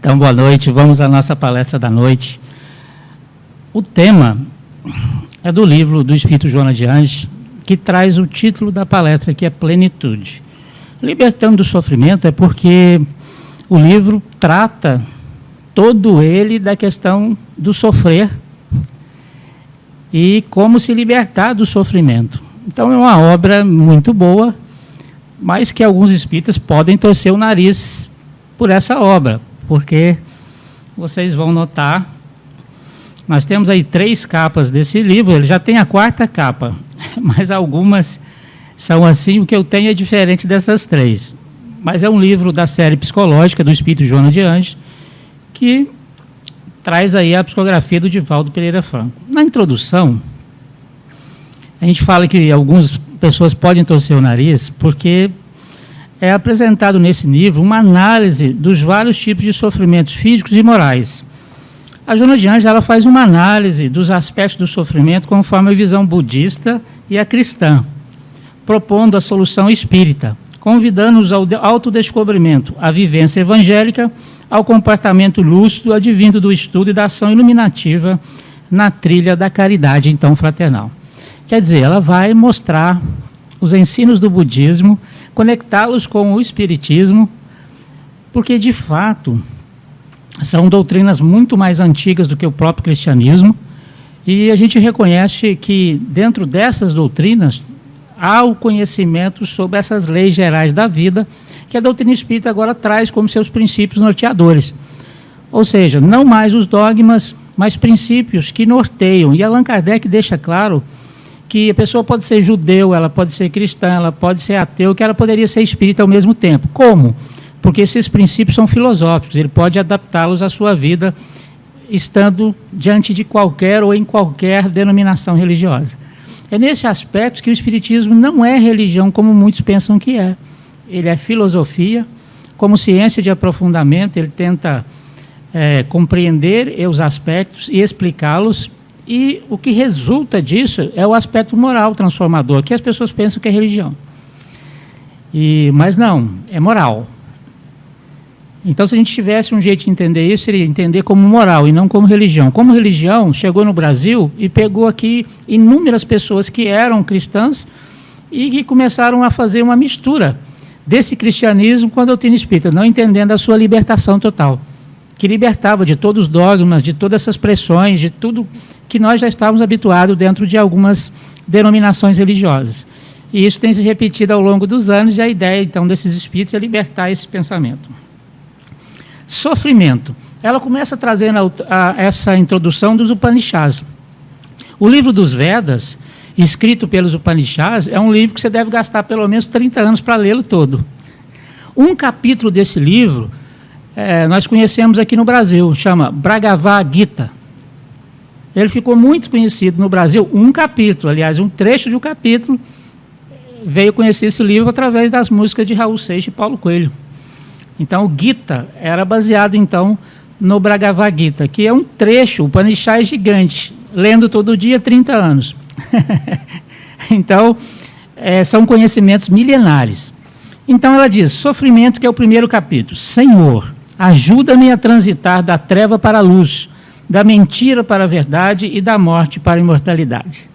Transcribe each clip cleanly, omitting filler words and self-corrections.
Então, boa noite. Vamos à nossa palestra da noite. O tema é do livro do Espírito Joana de Anjos, que traz o título da palestra, que é Plenitude. Libertando do sofrimento é porque o livro trata todo ele da questão do sofrer e como se libertar do sofrimento. Então, é uma obra muito boa, mas que alguns espíritas podem torcer o nariz por essa obra, porque vocês vão notar, nós temos aí 3 capas desse livro, ele já tem a 4ª capa, mas algumas são assim, o que eu tenho é diferente dessas 3. Mas é um livro da série psicológica do Espírito Joana de Anjos, que traz aí a psicografia do Divaldo Pereira Franco. Na introdução, a gente fala que algumas pessoas podem torcer o nariz, porque é apresentado nesse livro uma análise dos vários tipos de sofrimentos físicos e morais. A Joana de Anjos, ela faz uma análise dos aspectos do sofrimento conforme a visão budista e a cristã, propondo a solução espírita, convidando-nos ao autodescobrimento, à vivência evangélica, ao comportamento lúcido advindo do estudo e da ação iluminativa na trilha da caridade, então, fraternal. Quer dizer, ela vai mostrar os ensinos do budismo, conectá-los com o espiritismo, porque, de fato, são doutrinas muito mais antigas do que o próprio cristianismo, e a gente reconhece que, dentro dessas doutrinas, há o conhecimento sobre essas leis gerais da vida, que a doutrina espírita agora traz como seus princípios norteadores. Ou seja, não mais os dogmas, mas princípios que norteiam. E Allan Kardec deixa claro que a pessoa pode ser judeu, ela pode ser cristã, ela pode ser ateu, que ela poderia ser espírita ao mesmo tempo. Como? Porque esses princípios são filosóficos, ele pode adaptá-los à sua vida, estando diante de qualquer ou em qualquer denominação religiosa. É nesse aspecto que o espiritismo não é religião como muitos pensam que é. Ele é filosofia, como ciência de aprofundamento, ele tenta compreender os aspectos e explicá-los, e o que resulta disso é o aspecto moral transformador, que as pessoas pensam que é religião. Mas não, é moral. Então, se a gente tivesse um jeito de entender isso, seria entender como moral e não como religião. Como religião, chegou no Brasil e pegou aqui inúmeras pessoas que eram cristãs e que começaram a fazer uma mistura desse cristianismo com a doutrina espírita, não entendendo a sua libertação total, que libertava de todos os dogmas, de todas essas pressões, de tudo que nós já estávamos habituados dentro de algumas denominações religiosas. E isso tem se repetido ao longo dos anos, e a ideia, então, desses espíritos é libertar esse pensamento. Sofrimento. Ela começa trazendo essa introdução dos Upanishads. O livro dos Vedas, escrito pelos Upanishads, é um livro que você deve gastar pelo menos 30 anos para lê-lo todo. Um capítulo desse livro, nós conhecemos aqui no Brasil, chama Bhagavad Gita. Ele ficou muito conhecido no Brasil, um capítulo, aliás, um trecho de um capítulo, veio conhecer esse livro através das músicas de Raul Seixas e Paulo Coelho. Então, o Gita era baseado, então, no Bhagavad Gita, que é um trecho, o Upanishad é gigante, lendo todo dia 30 anos. Então, são conhecimentos milenares. Então, ela diz, sofrimento, que é o primeiro capítulo. Senhor, ajuda-me a transitar da treva para a luz, da mentira para a verdade e da morte para a imortalidade.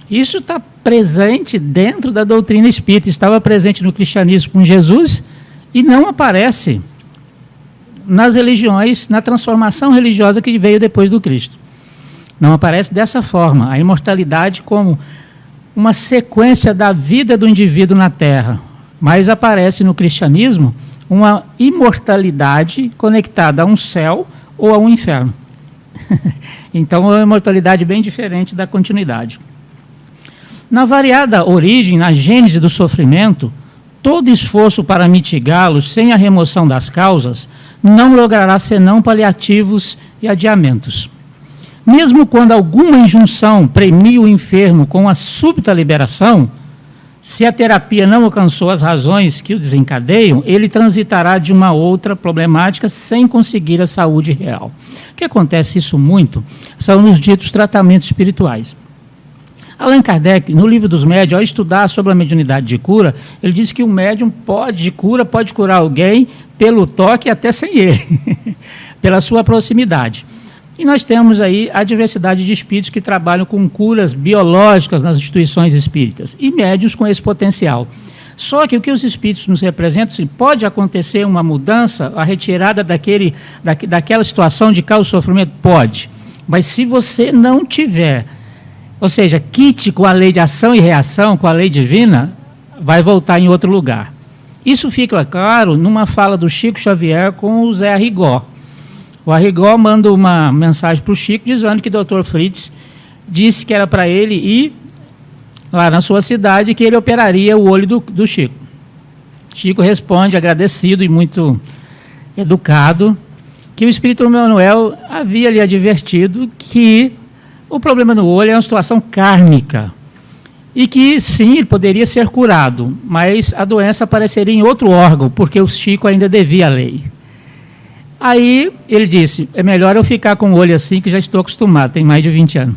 Isso está presente dentro da doutrina espírita, estava presente no cristianismo com Jesus e não aparece nas religiões, na transformação religiosa que veio depois do Cristo. Não aparece dessa forma, a imortalidade como uma sequência da vida do indivíduo na Terra, mas aparece no cristianismo uma imortalidade conectada a um céu ou a um inferno. Então, é uma imortalidade bem diferente da continuidade. Na variada origem, na gênese do sofrimento, todo esforço para mitigá-lo sem a remoção das causas não logrará senão paliativos e adiamentos. Mesmo quando alguma injunção premia o enfermo com a súbita liberação, se a terapia não alcançou as razões que o desencadeiam, ele transitará de uma outra problemática sem conseguir a saúde real. O que acontece isso muito são nos ditos tratamentos espirituais. Allan Kardec, no livro dos médiuns, ao estudar sobre a mediunidade de cura, ele diz que o médium pode curar alguém pelo toque até sem ele, pela sua proximidade. E nós temos aí a diversidade de espíritos que trabalham com curas biológicas nas instituições espíritas e médiuns com esse potencial. Só que o que os espíritos nos representam, assim, pode acontecer uma mudança, a retirada daquela situação de causa de sofrimento? Pode. Mas se você não tiver, ou seja, quite com a lei de ação e reação, com a lei divina, vai voltar em outro lugar. Isso fica claro numa fala do Chico Xavier com o Zé Arrigó. O Arrigó manda uma mensagem para o Chico dizendo que o Dr. Fritz disse que era para ele ir lá na sua cidade, que ele operaria o olho do Chico. Chico responde, agradecido e muito educado, que o Espírito Emmanuel havia lhe advertido que o problema no olho é uma situação kármica e que, sim, ele poderia ser curado, mas a doença apareceria em outro órgão, porque o Chico ainda devia a lei. Aí ele disse, é melhor eu ficar com o olho assim, que já estou acostumado, tem mais de 20 anos.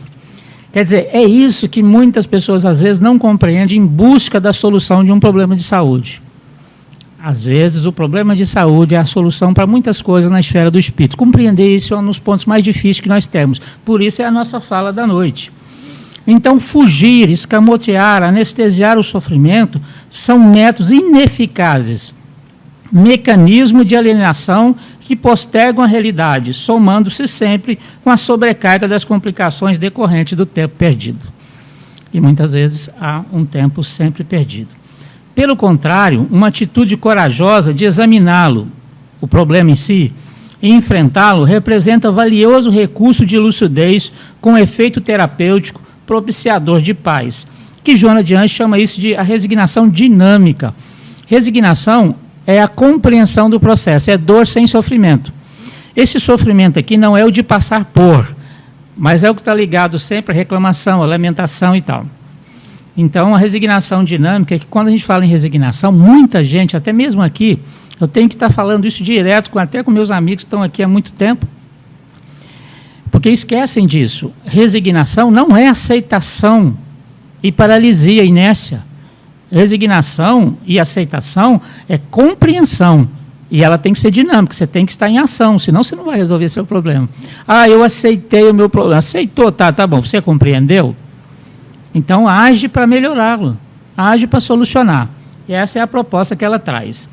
Quer dizer, é isso que muitas pessoas às vezes não compreendem em busca da solução de um problema de saúde. Às vezes o problema de saúde é a solução para muitas coisas na esfera do espírito. Compreender isso é um dos pontos mais difíceis que nós temos. Por isso é a nossa fala da noite. Então, fugir, escamotear, anestesiar o sofrimento são métodos ineficazes. Mecanismo de alienação que postergam a realidade, somando-se sempre com a sobrecarga das complicações decorrentes do tempo perdido. E muitas vezes há um tempo sempre perdido. Pelo contrário, uma atitude corajosa de examiná-lo, o problema em si, e enfrentá-lo, representa valioso recurso de lucidez com efeito terapêutico propiciador de paz, que Joana de Anjos chama isso de a resignação dinâmica. Resignação é a compreensão do processo, é dor sem sofrimento. Esse sofrimento aqui não é o de passar por, mas é o que está ligado sempre à reclamação, à lamentação e tal. Então, a resignação dinâmica é que quando a gente fala em resignação, muita gente, até mesmo aqui, eu tenho que estar falando isso direto, até com meus amigos que estão aqui há muito tempo, porque esquecem disso. Resignação não é aceitação e paralisia, inércia. Resignação e aceitação é compreensão. E ela tem que ser dinâmica, você tem que estar em ação, senão você não vai resolver seu problema. Ah, eu aceitei o meu problema. Aceitou, tá bom. Você compreendeu? Então, age para melhorá-lo. Age para solucionar. E essa é a proposta que ela traz.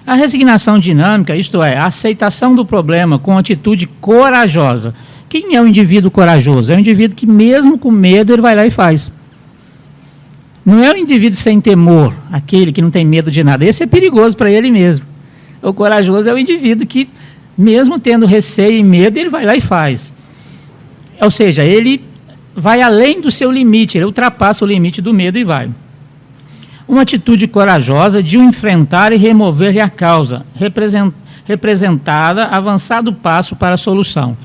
A resignação dinâmica, isto é, a aceitação do problema com atitude corajosa. Quem é o indivíduo corajoso? É o indivíduo que, mesmo com medo, ele vai lá e faz. Não é o indivíduo sem temor, aquele que não tem medo de nada. Esse é perigoso para ele mesmo. O corajoso é o indivíduo que, mesmo tendo receio e medo, ele vai lá e faz. Ou seja, ele vai além do seu limite, ele ultrapassa o limite do medo e vai. Uma atitude corajosa de o enfrentar e remover a causa, representada, avançado passo para a solução.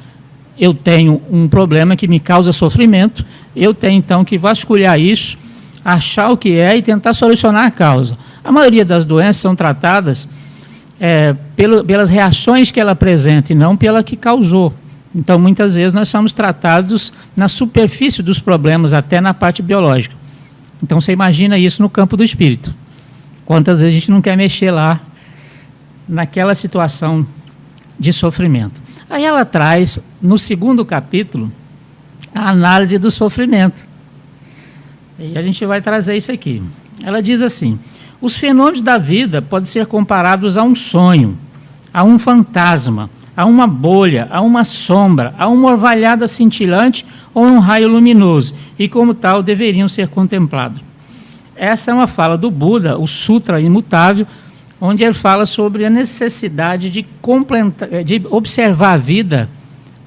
Eu tenho um problema que me causa sofrimento, eu tenho então que vasculhar isso, achar o que é e tentar solucionar a causa. A maioria das doenças são tratadas pelas reações que ela apresenta e não pela que causou. Então, muitas vezes, nós somos tratados na superfície dos problemas, até na parte biológica. Então, você imagina isso no campo do espírito. Quantas vezes a gente não quer mexer lá, naquela situação de sofrimento. Aí ela traz, no segundo capítulo, a análise do sofrimento. E a gente vai trazer isso aqui. Ela diz assim, os fenômenos da vida podem ser comparados a um sonho, a um fantasma, a uma bolha, a uma sombra, a uma orvalhada cintilante ou um raio luminoso, e como tal deveriam ser contemplados. Essa é uma fala do Buda, o Sutra Imutável, onde ele fala sobre a necessidade de observar a vida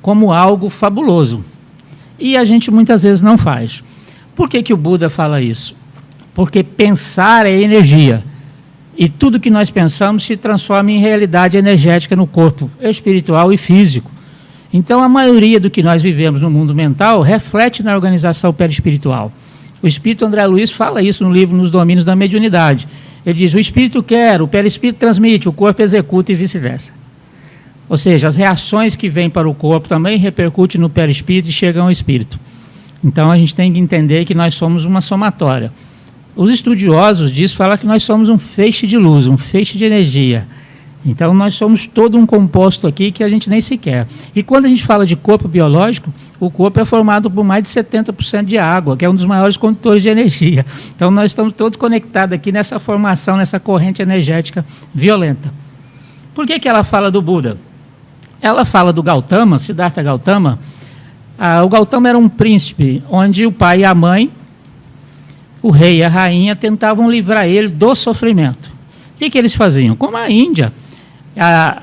como algo fabuloso. E a gente muitas vezes não faz. Por que o Buda fala isso? Porque pensar é energia. E tudo que nós pensamos se transforma em realidade energética no corpo espiritual e físico. Então, a maioria do que nós vivemos no mundo mental reflete na organização perispiritual. O espírito André Luiz fala isso no livro Nos Domínios da Mediunidade. Ele diz, o espírito quer, o perispírito transmite, o corpo executa e vice-versa. Ou seja, as reações que vêm para o corpo também repercutem no perispírito e chegam ao espírito. Então, a gente tem que entender que nós somos uma somatória. Os estudiosos disso falam que nós somos um feixe de luz, um feixe de energia. Então, nós somos todo um composto aqui que a gente nem se quer. E quando a gente fala de corpo biológico, o corpo é formado por mais de 70% de água, que é um dos maiores condutores de energia. Então, nós estamos todos conectados aqui nessa formação, nessa corrente energética violenta. Por que ela fala do Buda? Ela fala do Gautama, Siddhartha Gautama. O Gautama era um príncipe, onde o pai e a mãe, o rei e a rainha, tentavam livrar ele do sofrimento. O que eles faziam? Como a Índia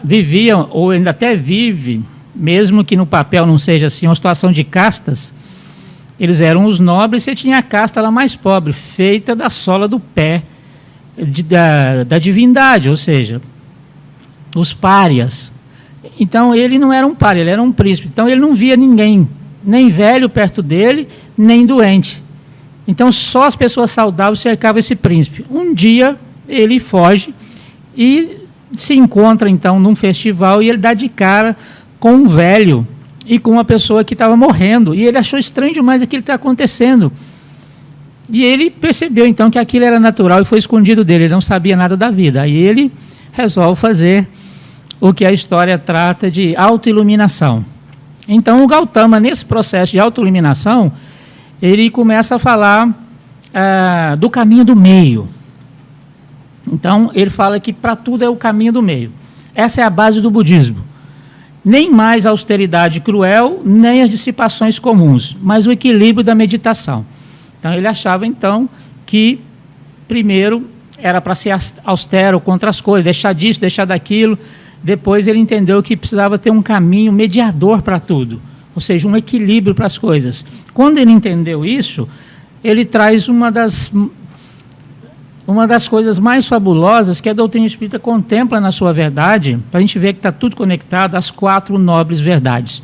viviam, ou ainda até vive, mesmo que no papel não seja assim, uma situação de castas, eles eram os nobres, você tinha a casta lá mais pobre, feita da sola do pé da divindade, ou seja, os párias. Então, ele não era um pária, ele era um príncipe. Então, ele não via ninguém, nem velho perto dele, nem doente. Então, só as pessoas saudáveis cercavam esse príncipe. Um dia, ele foge e se encontra, então, num festival e ele dá de cara com um velho e com uma pessoa que estava morrendo. E ele achou estranho demais aquilo que está acontecendo. E ele percebeu, então, que aquilo era natural e foi escondido dele. Ele não sabia nada da vida. Aí ele resolve fazer o que a história trata de autoiluminação. Então, o Gautama, nesse processo de autoiluminação, ele começa a falar do caminho do meio. Então, ele fala que para tudo é o caminho do meio. Essa é a base do budismo. Nem mais a austeridade cruel, nem as dissipações comuns, mas o equilíbrio da meditação. Então, ele achava, então, que, primeiro, era para ser austero contra as coisas, deixar disso, deixar daquilo. Depois, ele entendeu que precisava ter um caminho mediador para tudo, ou seja, um equilíbrio para as coisas. Quando ele entendeu isso, ele traz uma das coisas mais fabulosas que a doutrina espírita contempla na sua verdade, para a gente ver que está tudo conectado, as 4 nobres verdades.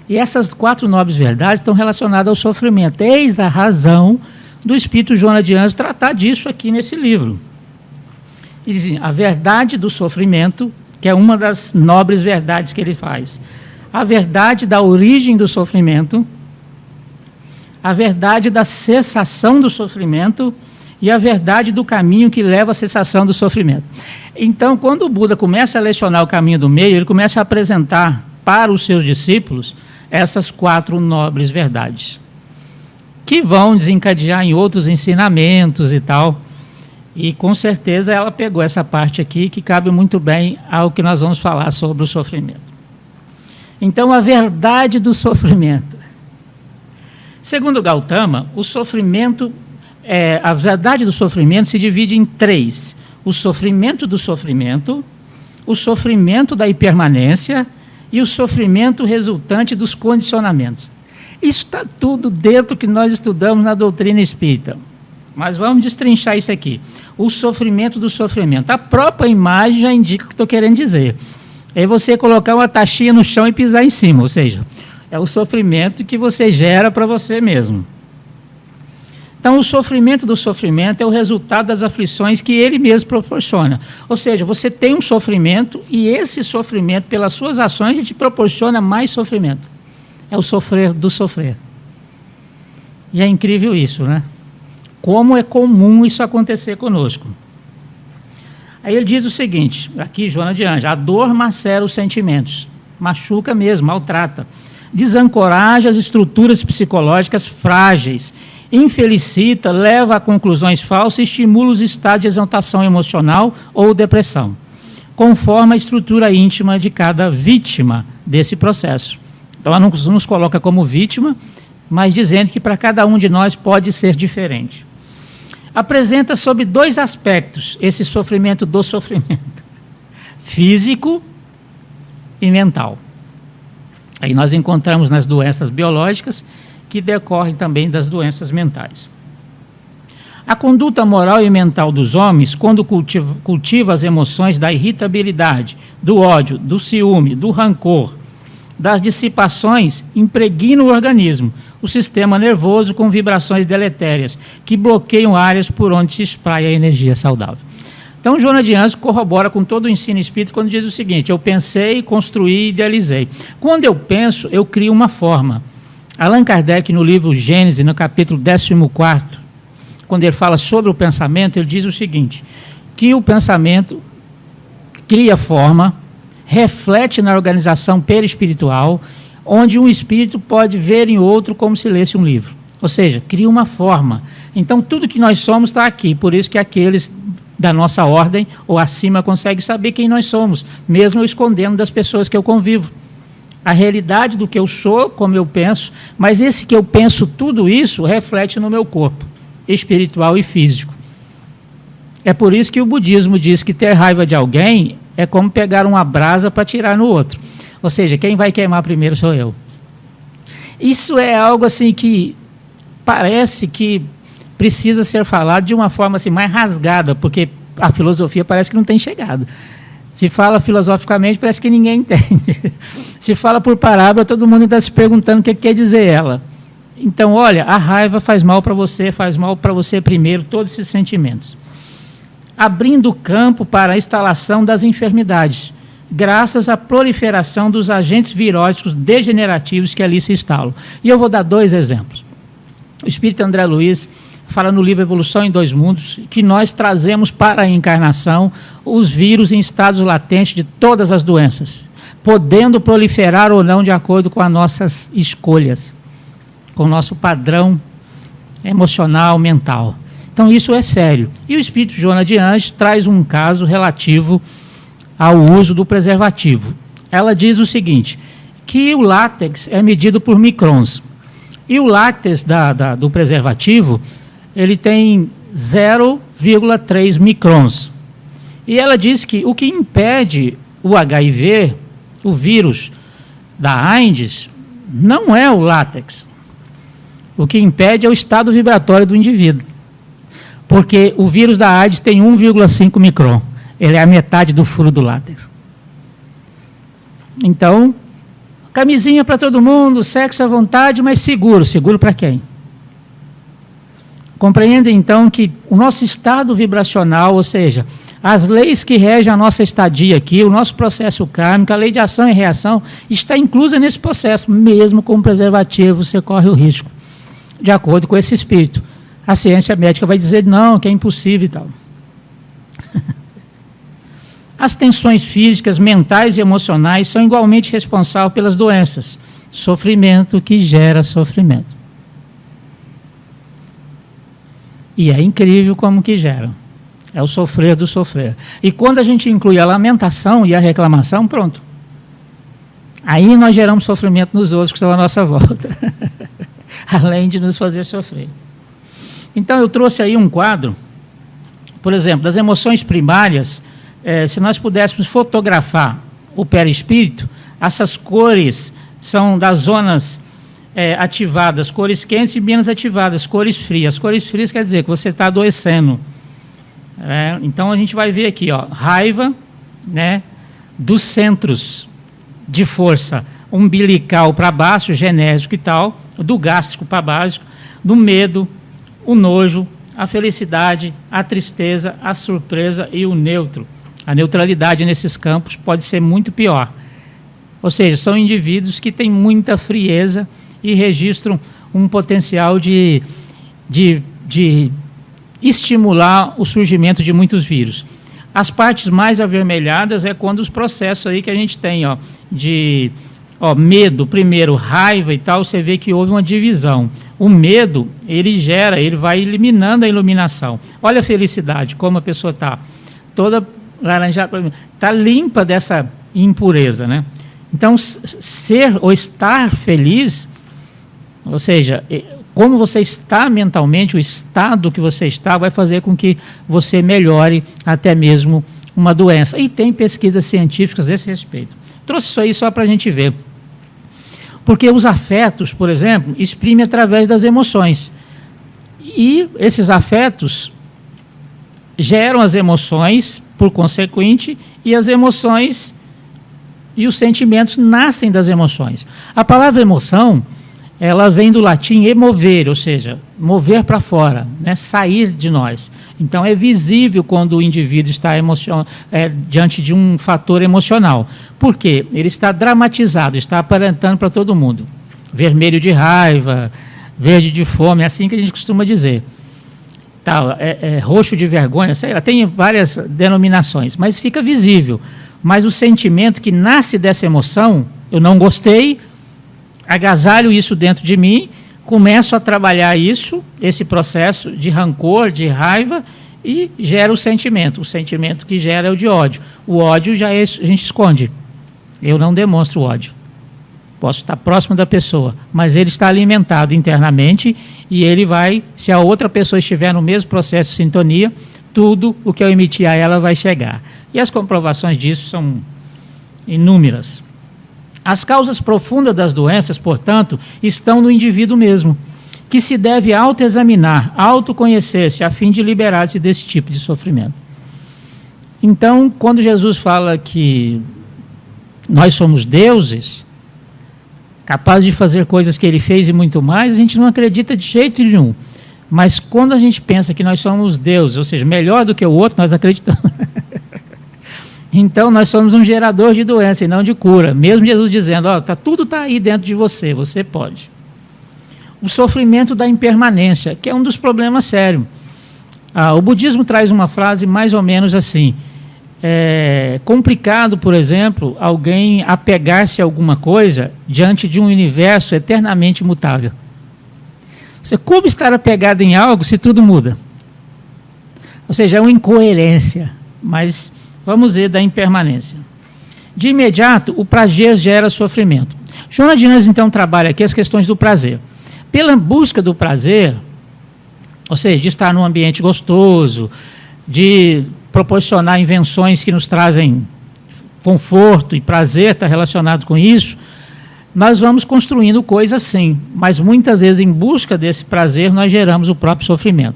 E essas 4 nobres verdades estão relacionadas ao sofrimento. Eis a razão do Espírito Joana de Anjos tratar disso aqui nesse livro. Ele diz, a verdade do sofrimento, que é uma das nobres verdades que ele faz. A verdade da origem do sofrimento, a verdade da cessação do sofrimento e a verdade do caminho que leva à cessação do sofrimento. Então, quando o Buda começa a lecionar o caminho do meio, ele começa a apresentar para os seus discípulos essas 4 nobres verdades, que vão desencadear em outros ensinamentos e tal. E, com certeza, ela pegou essa parte aqui, que cabe muito bem ao que nós vamos falar sobre o sofrimento. Então, a verdade do sofrimento. Segundo Gautama, o sofrimento... a verdade do sofrimento se divide em 3. O sofrimento do sofrimento, o sofrimento da impermanência e o sofrimento resultante dos condicionamentos. Isso está tudo dentro do que nós estudamos na doutrina espírita. Mas vamos destrinchar isso aqui. O sofrimento do sofrimento. A própria imagem já indica o que estou querendo dizer. É você colocar uma taxinha no chão e pisar em cima, ou seja, é o sofrimento que você gera para você mesmo. Então, o sofrimento do sofrimento é o resultado das aflições que ele mesmo proporciona. Ou seja, você tem um sofrimento e esse sofrimento, pelas suas ações, te proporciona mais sofrimento. É o sofrer do sofrer. E é incrível isso, né? Como é comum isso acontecer conosco. Aí ele diz o seguinte, aqui, Joana de Anjos, a dor macera os sentimentos, machuca mesmo, maltrata, desancoraja as estruturas psicológicas frágeis, infelicita, leva a conclusões falsas e estimula os estados de exaltação emocional ou depressão, conforme a estrutura íntima de cada vítima desse processo. Então, ela não nos coloca como vítima, mas dizendo que para cada um de nós pode ser diferente. Apresenta sob 2 aspectos esse sofrimento do sofrimento, físico e mental. Aí nós encontramos nas doenças biológicas, que decorrem também das doenças mentais. A conduta moral e mental dos homens, quando cultiva as emoções da irritabilidade, do ódio, do ciúme, do rancor, das dissipações, impregna o organismo, o sistema nervoso com vibrações deletérias, que bloqueiam áreas por onde se espraia a energia saudável. Então, Joana de Anjos corrobora com todo o ensino espírita quando diz o seguinte, eu pensei, construí e idealizei. Quando eu penso, eu crio uma forma. Allan Kardec, no livro Gênesis, no capítulo 14, quando ele fala sobre o pensamento, ele diz o seguinte, que o pensamento cria forma, reflete na organização perispiritual, onde um espírito pode ver em outro como se lesse um livro. Ou seja, cria uma forma. Então, tudo que nós somos está aqui, por isso que aqueles da nossa ordem ou acima conseguem saber quem nós somos, mesmo eu escondendo das pessoas que eu convivo. A realidade do que eu sou, como eu penso, mas esse que eu penso, tudo isso, reflete no meu corpo, espiritual e físico. É por isso que o budismo diz que ter raiva de alguém é como pegar uma brasa para tirar no outro. Ou seja, quem vai queimar primeiro sou eu. Isso é algo assim que parece que precisa ser falado de uma forma assim, mais rasgada, porque a filosofia parece que não tem chegado. Se fala filosoficamente, parece que ninguém entende. Se fala por parábola, todo mundo está se perguntando o que quer dizer ela. Então, olha, a raiva faz mal para você primeiro, todos esses sentimentos. Abrindo campo para a instalação das enfermidades, graças à proliferação dos agentes viróticos degenerativos que ali se instalam. E eu vou dar 2 exemplos. O espírito André Luiz fala no livro Evolução em 2 Mundos, que nós trazemos para a encarnação os vírus em estados latentes de todas as doenças, podendo proliferar ou não de acordo com as nossas escolhas, com o nosso padrão emocional, mental. Então isso é sério. E o espírito Joana de Anjos traz um caso relativo ao uso do preservativo. Ela diz o seguinte, que o látex é medido por microns. E o látex do preservativo, ele tem 0,3 microns. E ela diz que o que impede o HIV, o vírus da AIDS, não é o látex. O que impede é o estado vibratório do indivíduo. Porque o vírus da AIDS tem 1,5 micron. Ele é a metade do furo do látex. Então, camisinha para todo mundo, sexo à vontade, mas seguro. Seguro para quem? Compreendem, então, que o nosso estado vibracional, ou seja, as leis que regem a nossa estadia aqui, o nosso processo kármico, a lei de ação e reação, está inclusa nesse processo. Mesmo com o preservativo, você corre o risco, de acordo com esse espírito. A ciência médica vai dizer, não, que é impossível e tal. As tensões físicas, mentais e emocionais são igualmente responsáveis pelas doenças. Sofrimento que gera sofrimento. E é incrível como que gera. É o sofrer do sofrer. E quando a gente inclui a lamentação e a reclamação, pronto. Aí nós geramos sofrimento nos outros que estão à nossa volta. Além de nos fazer sofrer. Então eu trouxe aí um quadro, por exemplo, das emoções primárias. Se nós pudéssemos fotografar o perispírito, essas cores são das zonas ativadas, cores quentes e menos ativadas, cores frias. Cores frias quer dizer que você está adoecendo. Então a gente vai ver aqui, ó, raiva, né, dos centros de força umbilical para baixo, genésico e tal, do gástrico para básico, do medo, o nojo, a felicidade, a tristeza, a surpresa e o neutro. A neutralidade nesses campos pode ser muito pior. Ou seja, são indivíduos que têm muita frieza e registram um potencial de estimular o surgimento de muitos vírus. As partes mais avermelhadas é quando os processos aí que a gente tem, ó, de medo, primeiro, raiva e tal, você vê que houve uma divisão. O medo, ele vai eliminando a iluminação. Olha a felicidade, como a pessoa está toda laranjada, está limpa dessa impureza, né? Então, ser ou estar feliz, ou seja, como você está mentalmente, o estado que você está, vai fazer com que você melhore até mesmo uma doença. E tem pesquisas científicas a esse respeito. Trouxe isso aí só para a gente ver. Porque os afetos, por exemplo, exprimem através das emoções. E esses afetos geram as emoções, por consequente, e as emoções e os sentimentos nascem das emoções. A palavra emoção, ela vem do latim emover, ou seja, mover para fora, né, sair de nós. Então é visível quando o indivíduo está diante de um fator emocional. Por quê? Ele está dramatizado, está aparentando para todo mundo. vermelho de raiva, verde de fome, é assim que a gente costuma dizer. Tal, roxo de vergonha, sei lá, tem várias denominações, mas fica visível. Mas o sentimento que nasce dessa emoção, eu não gostei, agasalho isso dentro de mim, começo a trabalhar isso, esse processo de rancor, de raiva, e gera o sentimento que gera é o de ódio. O ódio já a gente esconde, eu não demonstro ódio. Posso estar próximo da pessoa, mas ele está alimentado internamente e ele vai, se a outra pessoa estiver no mesmo processo de sintonia, tudo o que eu emitir a ela vai chegar. E as comprovações disso são inúmeras. As causas profundas das doenças, portanto, estão no indivíduo mesmo, que se deve autoexaminar, autoconhecer-se, a fim de liberar-se desse tipo de sofrimento. Então, quando Jesus fala que nós somos deuses, capazes de fazer coisas que ele fez e muito mais, a gente não acredita de jeito nenhum. Mas quando a gente pensa que nós somos deuses, ou seja, melhor do que o outro, nós acreditamos. Então, nós somos um gerador de doença e não de cura. Mesmo Jesus dizendo, tudo está aí dentro de você, você pode. O sofrimento da impermanência, que é um dos problemas sérios. O budismo traz uma frase mais ou menos assim, é complicado, por exemplo, alguém apegar-se a alguma coisa diante de um universo eternamente mutável. Como estar apegado em algo se tudo muda? Ou seja, é uma incoerência, mas vamos ver da impermanência. De imediato, o prazer gera sofrimento. Joana de Anjos, então, trabalha aqui as questões do prazer. Pela busca do prazer, ou seja, de estar num ambiente gostoso, de proporcionar invenções que nos trazem conforto e prazer, está relacionado com isso, nós vamos construindo coisas sim, mas muitas vezes em busca desse prazer nós geramos o próprio sofrimento.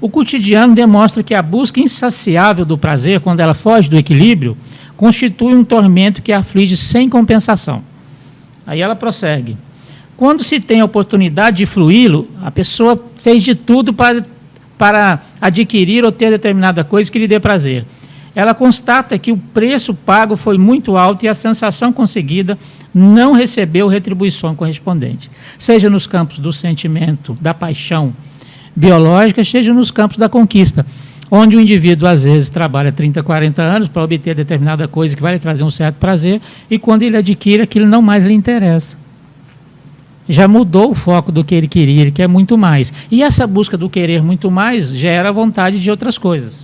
O cotidiano demonstra que a busca insaciável do prazer, quando ela foge do equilíbrio, constitui um tormento que aflige sem compensação. Aí ela prossegue. Quando se tem a oportunidade de fruí-lo, a pessoa fez de tudo para adquirir ou ter determinada coisa que lhe dê prazer. Ela constata que o preço pago foi muito alto e a sensação conseguida não recebeu retribuição correspondente. Seja nos campos do sentimento, da paixão biológica, seja nos campos da conquista, onde o indivíduo às vezes trabalha 30, 40 anos para obter determinada coisa que vai lhe trazer um certo prazer e quando ele adquire aquilo não mais lhe interessa. Já mudou o foco do que ele queria, ele quer muito mais. E essa busca do querer muito mais gera vontade de outras coisas.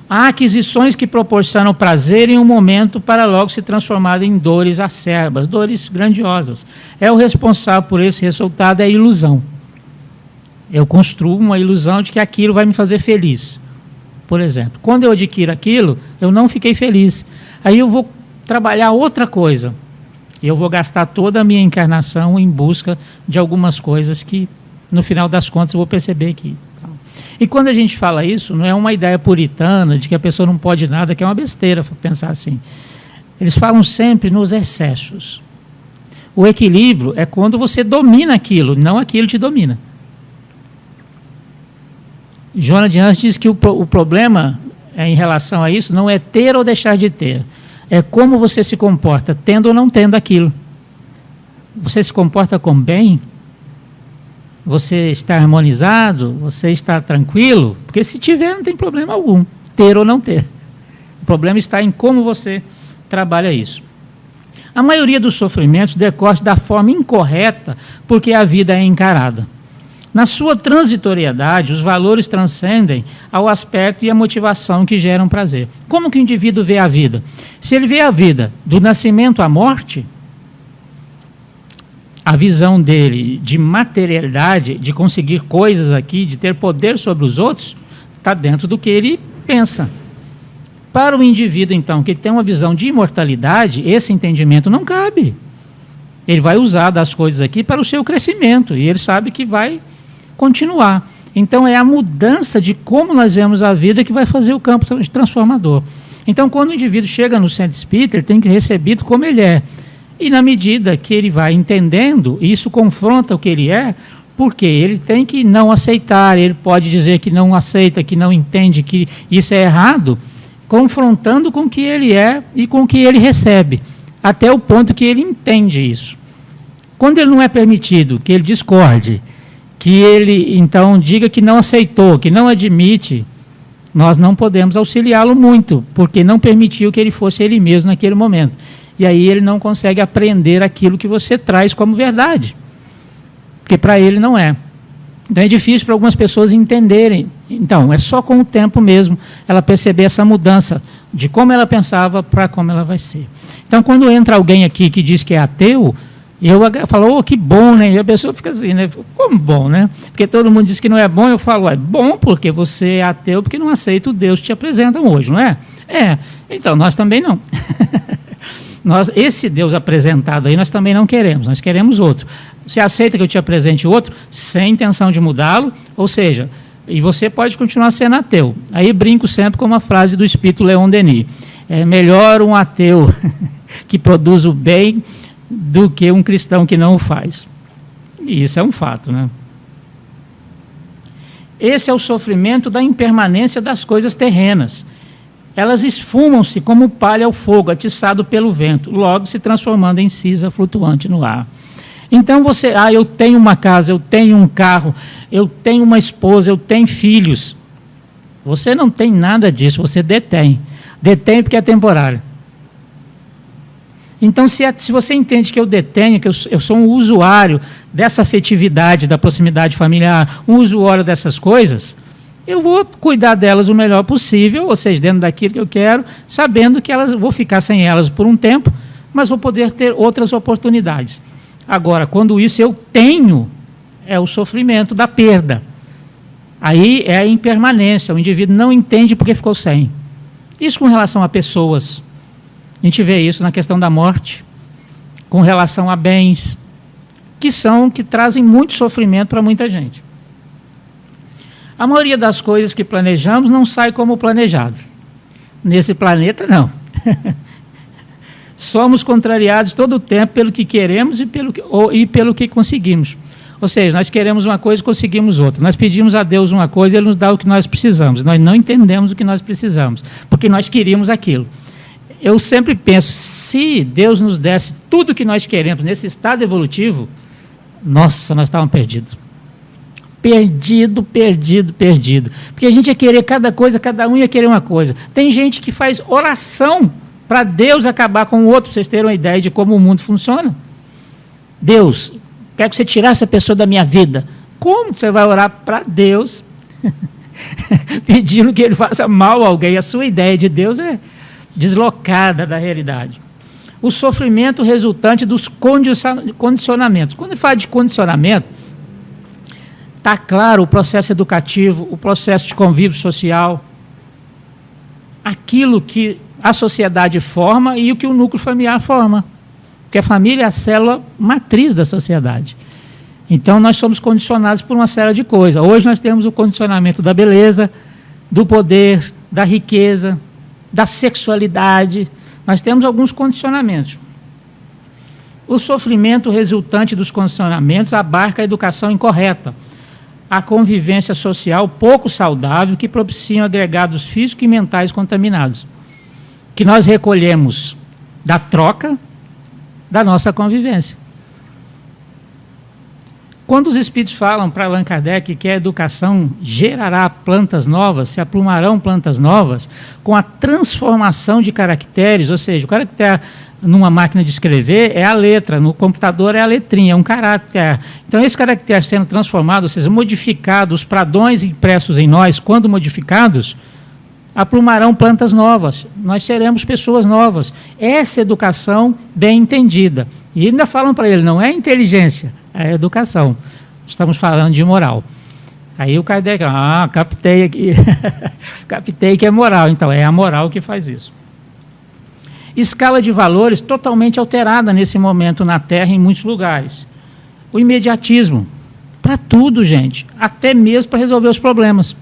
Há aquisições que proporcionam prazer em um momento para logo se transformar em dores acerbas, dores grandiosas. É o responsável por esse resultado, é a ilusão. Eu construo uma ilusão de que aquilo vai me fazer feliz. Por exemplo, quando eu adquiro aquilo, eu não fiquei feliz. Aí eu vou trabalhar outra coisa. Eu vou gastar toda a minha encarnação em busca de algumas coisas que, no final das contas, eu vou perceber que... E quando a gente fala isso, não é uma ideia puritana de que a pessoa não pode nada, que é uma besteira pensar assim. Eles falam sempre nos excessos. O equilíbrio é quando você domina aquilo, não aquilo te domina. Joana de Anjos diz que o problema em relação a isso não é ter ou deixar de ter. É como você se comporta, tendo ou não tendo aquilo. Você se comporta com bem? Você está harmonizado? Você está tranquilo? Porque se tiver, não tem problema algum, ter ou não ter. O problema está em como você trabalha isso. A maioria dos sofrimentos decorre da forma incorreta, porque a vida é encarada. Na sua transitoriedade, os valores transcendem ao aspecto e à motivação que geram prazer. Como que o indivíduo vê a vida? Se ele vê a vida do nascimento à morte, a visão dele de materialidade, de conseguir coisas aqui, de ter poder sobre os outros, está dentro do que ele pensa. Para o indivíduo, então, que tem uma visão de imortalidade, esse entendimento não cabe. Ele vai usar das coisas aqui para o seu crescimento, e ele sabe que vai continuar. Então, é a mudança de como nós vemos a vida que vai fazer o campo transformador. Então, quando o indivíduo chega no centro espírita, ele tem que ser recebido como ele é. E na medida que ele vai entendendo, isso confronta o que ele é, porque ele tem que não aceitar, ele pode dizer que não aceita, que não entende, que isso é errado, confrontando com o que ele é e com o que ele recebe, até o ponto que ele entende isso. Quando ele não é permitido que ele discorde, que ele, então, diga que não aceitou, que não admite, nós não podemos auxiliá-lo muito, porque não permitiu que ele fosse ele mesmo naquele momento. E aí ele não consegue aprender aquilo que você traz como verdade, porque para ele não é. Então é difícil para algumas pessoas entenderem. Então, é só com o tempo mesmo ela perceber essa mudança de como ela pensava para como ela vai ser. Então, quando entra alguém aqui que diz que é ateu, eu falo, oh, que bom, né? E a pessoa fica assim, né? Como bom, né? Porque todo mundo diz que não é bom, eu falo, é bom porque você é ateu, porque não aceita o Deus que te apresentam hoje, não é? É, então nós também não. Esse Deus apresentado aí nós também não queremos, nós queremos outro. Você aceita que eu te apresente outro sem intenção de mudá-lo? Ou seja, e você pode continuar sendo ateu. Aí brinco sempre com uma frase do espírito Leon Denis. É melhor um ateu que produz o bem do que um cristão que não o faz. E isso é um fato, né? Esse é o sofrimento da impermanência das coisas terrenas. Elas esfumam-se como palha ao fogo, atiçado pelo vento, logo se transformando em cinza flutuante no ar. Então você, eu tenho uma casa, eu tenho um carro, eu tenho uma esposa, eu tenho filhos. Você não tem nada disso, você detém. Detém porque é temporário. Então, se você entende que eu detenho, que eu sou um usuário dessa afetividade, da proximidade familiar, um usuário dessas coisas, eu vou cuidar delas o melhor possível, ou seja, dentro daquilo que eu quero, sabendo que vou ficar sem elas por um tempo, mas vou poder ter outras oportunidades. Agora, quando isso eu tenho, é o sofrimento da perda. Aí é a impermanência, o indivíduo não entende porque ficou sem. Isso com relação a pessoas. A gente vê isso na questão da morte, com relação a bens, que trazem muito sofrimento para muita gente. A maioria das coisas que planejamos não sai como planejado. Nesse planeta, não. Somos contrariados todo o tempo pelo que queremos e pelo que conseguimos. Ou seja, nós queremos uma coisa e conseguimos outra. Nós pedimos a Deus uma coisa e Ele nos dá o que nós precisamos. Nós não entendemos o que nós precisamos, porque nós queríamos aquilo. Eu sempre penso, se Deus nos desse tudo o que nós queremos nesse estado evolutivo, nossa, nós estávamos perdidos. Perdido. Porque a gente ia querer cada coisa, cada um ia querer uma coisa. Tem gente que faz oração para Deus acabar com o outro, para vocês terem uma ideia de como o mundo funciona. Deus, quero que você tirasse essa pessoa da minha vida. Como você vai orar para Deus pedindo que ele faça mal a alguém? A sua ideia de Deus é deslocada da realidade. O sofrimento resultante dos condicionamentos. Quando fala de condicionamento, está claro o processo educativo, o processo de convívio social, aquilo que a sociedade forma e o que o núcleo familiar forma. Porque a família é a célula matriz da sociedade. Então, nós somos condicionados por uma série de coisas. Hoje nós temos o condicionamento da beleza, do poder, da riqueza, da sexualidade. Nós temos alguns condicionamentos. O sofrimento resultante dos condicionamentos abarca a educação incorreta, a convivência social pouco saudável que propiciam agregados físicos e mentais contaminados, que nós recolhemos da troca da nossa convivência. Quando os espíritos falam para Allan Kardec que a educação gerará plantas novas, se aplumarão plantas novas, com a transformação de caracteres, ou seja, o caractere numa máquina de escrever é a letra, no computador é a letrinha, é um caractere. Então, esse caractere sendo transformado, ou seja, modificado, os pradões impressos em nós, quando modificados, aplumarão plantas novas, nós seremos pessoas novas. Essa educação bem entendida. E ainda falam para ele, não é inteligência, é educação. Estamos falando de moral. Aí o Kardec, captei aqui, captei que é moral. Então, é a moral que faz isso. Escala de valores totalmente alterada nesse momento na Terra, em muitos lugares. O imediatismo, para tudo, gente, até mesmo para resolver os problemas.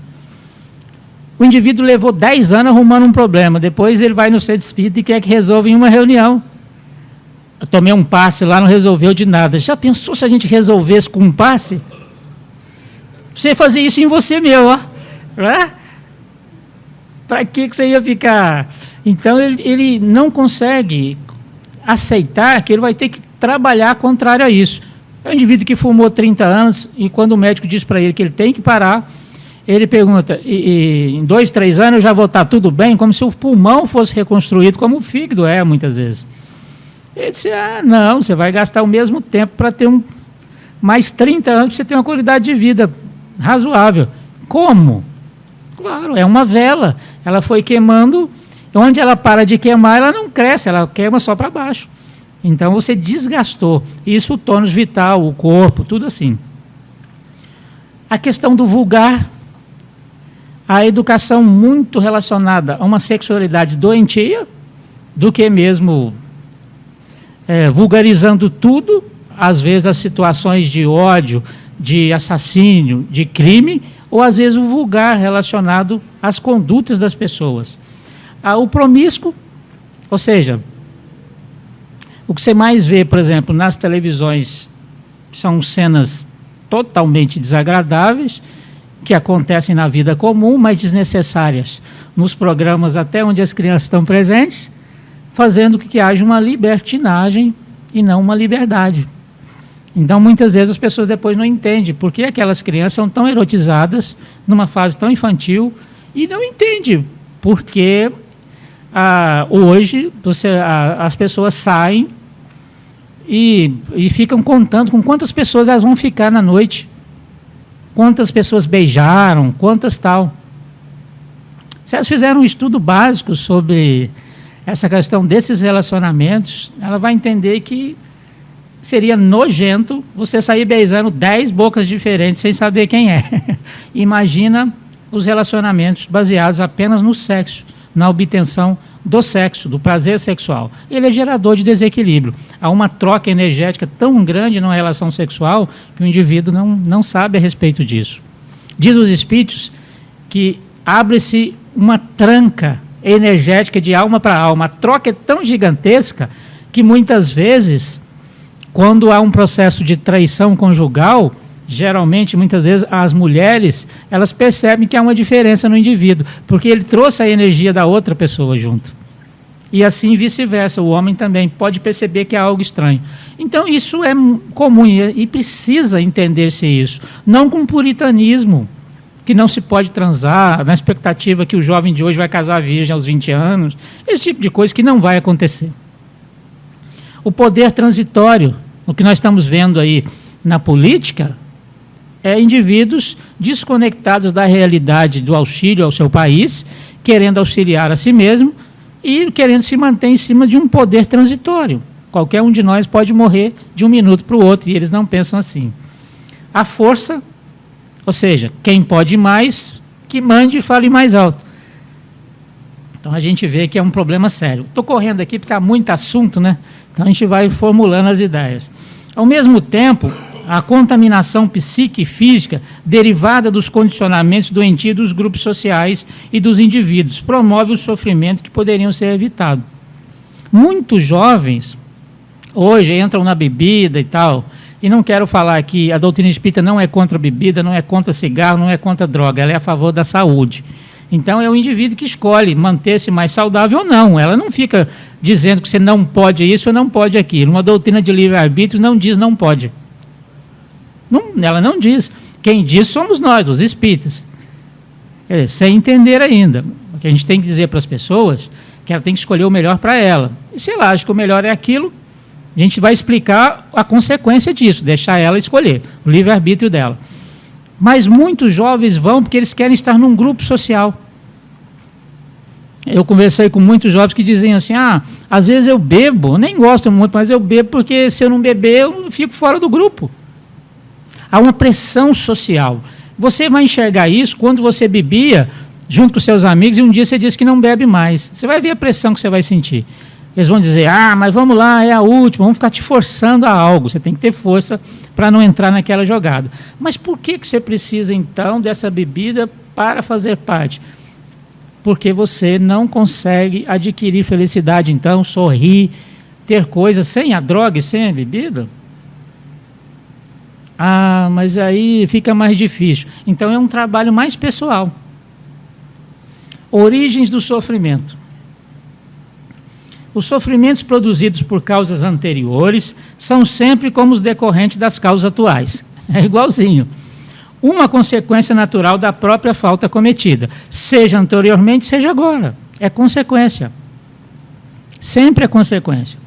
O indivíduo levou 10 anos arrumando um problema, depois ele vai no centro espírita e quer que resolva em uma reunião. Eu tomei um passe lá, não resolveu de nada. Já pensou se a gente resolvesse com um passe? Você fazer isso em você mesmo, ó. Para que você ia ficar? Então, ele não consegue aceitar que ele vai ter que trabalhar contrário a isso. É um indivíduo que fumou 30 anos e quando o médico diz para ele que ele tem que parar, ele pergunta, em 2, 3 anos eu já vou estar tudo bem, como se o pulmão fosse reconstruído, como o fígado é, muitas vezes. Ele disse, não, você vai gastar o mesmo tempo para ter mais 30 anos, para você ter uma qualidade de vida razoável. Como? Claro, é uma vela. Ela foi queimando, onde ela para de queimar, ela não cresce, ela queima só para baixo. Então, você desgastou. Isso, o tônus vital, o corpo, tudo assim. A questão do vulgar, a educação muito relacionada a uma sexualidade doentia, do que mesmo vulgarizando tudo, às vezes as situações de ódio, de assassínio, de crime, ou às vezes o vulgar relacionado às condutas das pessoas. O promíscuo, ou seja, o que você mais vê, por exemplo, nas televisões são cenas totalmente desagradáveis, que acontecem na vida comum, mas desnecessárias nos programas até onde as crianças estão presentes, fazendo com que haja uma libertinagem e não uma liberdade. Então, muitas vezes as pessoas depois não entendem por que aquelas crianças são tão erotizadas, numa fase tão infantil, e não entendem por que hoje as pessoas saem e ficam contando com quantas pessoas elas vão ficar na noite, quantas pessoas beijaram, quantas tal. Se elas fizeram um estudo básico sobre essa questão desses relacionamentos, ela vai entender que seria nojento você sair beijando 10 bocas diferentes sem saber quem é. Imagina os relacionamentos baseados apenas no sexo, na obtenção do sexo, do prazer sexual. Ele é gerador de desequilíbrio. Há uma troca energética tão grande numa relação sexual que o indivíduo não sabe a respeito disso. Diz os espíritos que abre-se uma tranca energética de alma para alma. A troca é tão gigantesca que muitas vezes, quando há um processo de traição conjugal, geralmente, muitas vezes, as mulheres, elas percebem que há uma diferença no indivíduo, porque ele trouxe a energia da outra pessoa junto. E assim vice-versa, o homem também pode perceber que há algo estranho. Então, isso é comum e precisa entender-se isso. Não com puritanismo, que não se pode transar, na expectativa que o jovem de hoje vai casar virgem aos 20 anos, esse tipo de coisa que não vai acontecer. O poder transitório, o que nós estamos vendo aí na política, é indivíduos desconectados da realidade do auxílio ao seu país, querendo auxiliar a si mesmo e querendo se manter em cima de um poder transitório. Qualquer um de nós pode morrer de um minuto para o outro, e eles não pensam assim. A força, ou seja, quem pode mais, que mande e fale mais alto. Então a gente vê que é um problema sério. Estou correndo aqui porque está muito assunto, né? Então a gente vai formulando as ideias. Ao mesmo tempo, a contaminação psíquica e física derivada dos condicionamentos doentios dos grupos sociais e dos indivíduos promove o sofrimento que poderiam ser evitados. Muitos jovens hoje entram na bebida e tal, e não quero falar que a doutrina espírita não é contra a bebida, não é contra cigarro, não é contra a droga, ela é a favor da saúde. Então é o indivíduo que escolhe manter-se mais saudável ou não. Ela não fica dizendo que você não pode isso ou não pode aquilo. Uma doutrina de livre-arbítrio não diz não pode. Ela não diz. Quem diz somos nós, os espíritas. Quer dizer, sem entender ainda. O que a gente tem que dizer para as pessoas é que ela tem que escolher o melhor para ela. E se ela acha que o melhor é aquilo, a gente vai explicar a consequência disso, deixar ela escolher, o livre-arbítrio dela. Mas muitos jovens vão porque eles querem estar num grupo social. Eu conversei com muitos jovens que diziam assim, às vezes eu bebo, nem gosto muito, mas eu bebo porque se eu não beber, eu fico fora do grupo. Há uma pressão social. Você vai enxergar isso quando você bebia junto com seus amigos e um dia você diz que não bebe mais. Você vai ver a pressão que você vai sentir. Eles vão dizer, mas vamos lá, é a última, vamos ficar te forçando a algo. Você tem que ter força para não entrar naquela jogada. Mas por que você precisa, então, dessa bebida para fazer parte? Porque você não consegue adquirir felicidade, então, sorrir, ter coisas sem a droga e sem a bebida? Mas aí fica mais difícil. Então, é um trabalho mais pessoal. Origens do sofrimento. Os sofrimentos produzidos por causas anteriores são sempre como os decorrentes das causas atuais. É igualzinho. Uma consequência natural da própria falta cometida, seja anteriormente, seja agora. É consequência. Sempre é consequência.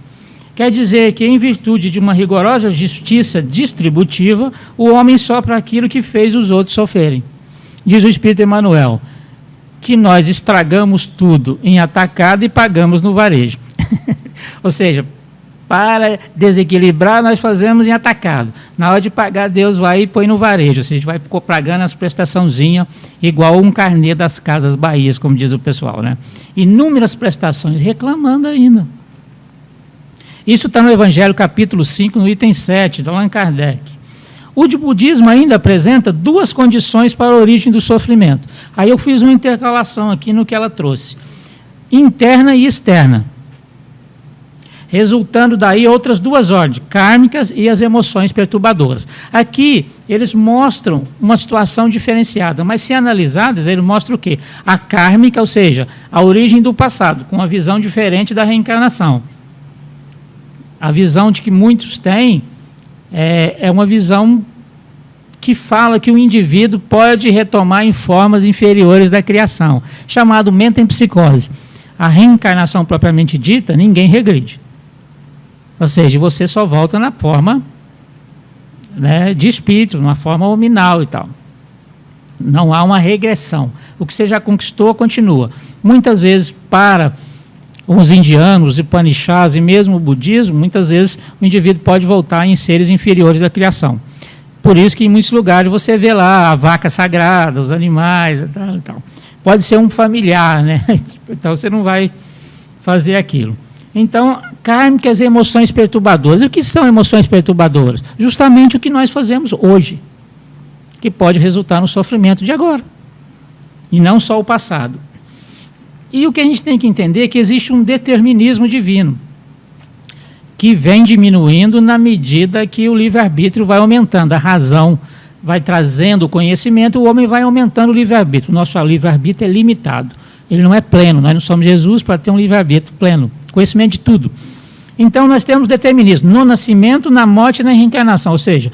Quer dizer que, em virtude de uma rigorosa justiça distributiva, o homem sofre aquilo que fez os outros sofrerem. Diz o Espírito Emmanuel, que nós estragamos tudo em atacado e pagamos no varejo. Ou seja, para desequilibrar, nós fazemos em atacado. Na hora de pagar, Deus vai e põe no varejo. Ou seja, a gente vai pagando as prestaçãozinhas, igual um carnê das Casas Bahias, como diz o pessoal, né? Inúmeras prestações, reclamando ainda. Isso está no Evangelho, capítulo 5, no item 7, de Allan Kardec. O budismo ainda apresenta duas condições para a origem do sofrimento. Aí eu fiz uma intercalação aqui no que ela trouxe. Interna e externa. Resultando daí outras duas ordens, kármicas e as emoções perturbadoras. Aqui eles mostram uma situação diferenciada, mas se analisadas, ele mostra o quê? A kármica, ou seja, a origem do passado, com uma visão diferente da reencarnação. A visão de que muitos têm é uma visão que fala que o indivíduo pode retomar em formas inferiores da criação, chamado metempsicose. A reencarnação propriamente dita, ninguém regride. Ou seja, você só volta na forma, né, de espírito, numa forma hominal e tal. Não há uma regressão. O que você já conquistou, continua. Muitas vezes, para os indianos, os Upanishads e mesmo o budismo, muitas vezes o indivíduo pode voltar em seres inferiores da criação. Por isso que em muitos lugares você vê lá a vaca sagrada, os animais e tal, e tal. Pode ser um familiar, né? Então você não vai fazer aquilo. Então, kármicas e emoções perturbadoras. E o que são emoções perturbadoras? Justamente o que nós fazemos hoje, que pode resultar no sofrimento de agora, e não só o passado. E o que a gente tem que entender é que existe um determinismo divino, que vem diminuindo na medida que o livre-arbítrio vai aumentando, a razão vai trazendo o conhecimento, o homem vai aumentando o livre-arbítrio. O nosso livre-arbítrio é limitado, ele não é pleno, nós não somos Jesus para ter um livre-arbítrio pleno, conhecimento de tudo. Então nós temos determinismo no nascimento, na morte e na reencarnação, ou seja,